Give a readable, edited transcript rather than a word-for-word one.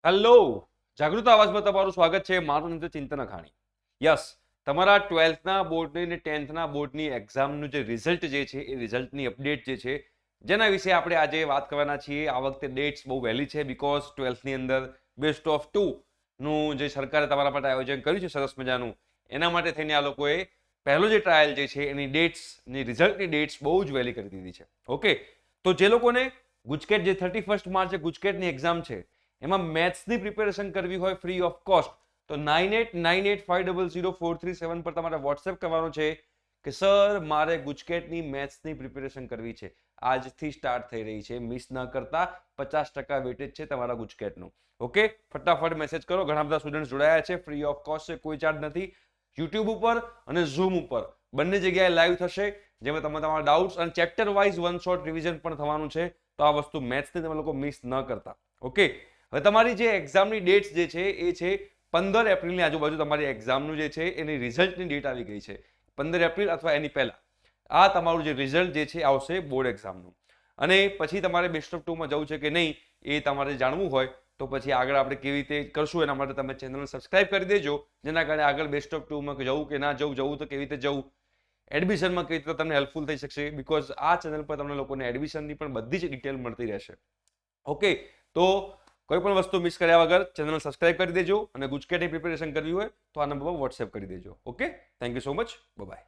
Hello, જાગૃત અવાજમાં તમારું સ્વાગત છે. મારું નામ છે ચિંતન અખાણી. યસ, તમારા 12થના બોર્ડની અને 10થના બોર્ડની એક્ઝામનું જે રિઝલ્ટ જે છે એ રિઝલ્ટની અપડેટ જે છે જેના વિશે આપણે આજે વાત કરવાના છીએ. આ વખતે ડેટ્સ બહુ વહેલી છે બિકોઝ 12થની અંદર બેસ્ટ ઓફ 2 નું જે સરકારે તમારા માટે આયોજન કર્યું છે સરસ મજાનું, એના માટે થઈને આ લોકોએ પહેલો જે ટ્રાયલ જે છે એની ડેટ્સની રિઝલ્ટની ડેટ્સ બહુ જ વહેલી કરી દીધી છે. ઓકે, તો જે લોકોને ગુજકેટ જે 31 માર્ચે ગુજકેટની એક્ઝામ છે એમાં મેથ્સની પ્રિપેરેશન કરવી હોય ફ્રી ઓફ કોસ્ટ તો 9898500437 પર તમારે વોટ્સએપ કરવાનો છે કે સર મારે ગુજકેટની મેથ્સની પ્રિપેરેશન કરવી છે. આજથી સ્ટાર્ટ થઈ રહી છે, મિસ ન કરતા. 50% વેટેજ છે તમારા ગુજકેટનું. ઓકે, ફટાફટ મેસેજ કરો. ઘણા બધા સ્ટુડન્ટ જોડાયા છે, ફ્રી ઓફ કોસ્ટ છે, કોઈ ચાર્જ નથી. યુટ્યુબ ઉપર અને ઝૂમ ઉપર બંને જગ્યાએ લાઈવ થશે જેમાં તમે તમારા ડાઉટ્સ અને chapter wise one short revision પણ થવાનું છે. તો આ વસ્તુ મેથ્સની તમે લોકો મિસ ન કરતા. ઓકે, હવે તમારી જે એક્ઝામની ડેટ્સ જે છે એ છે 15 એપ્રિલની આજુબાજુ તમારી એક્ઝામનું જે છે એની રિઝલ્ટની ડેટ આવી ગઈ છે. 15 એપ્રિલ અથવા એની પહેલા આ તમારું જે રિઝલ્ટ જે છે આવશે બોર્ડ એક્ઝામનું. અને પછી તમારે બેસ્ટ ઓફ 2માં જવું છે કે નહીં એ તમારે જાણવું હોય તો પછી આગળ આપણે કેવી રીતે કરશું એના માટે તમે ચેનલ સબસ્ક્રાઇબ કરી દેજો, જેના કારણે આગળ બેસ્ટ ઓફ 2માં જવું કે ના જવું તો કેવી રીતે જવું, એડમિશનમાં કેવી રીતે તમને હેલ્પફુલ થઈ શકશે. બિકોઝ આ ચેનલ પર તમને લોકોને એડમિશનની પણ બધી જ ડિટેલ મળતી રહેશે. ઓકે, તો કોઈ પણ વસ્તુ મિસ કર્યા વગર ચેનલ સબસ્ક્રાઇબ કરી દેજો અને ગુજકેટની પ્રિપેરેશન કરવી હોય તો આ નંબર પર વોટ્સએપ કરી દેજો. Okay, thank you so much. By.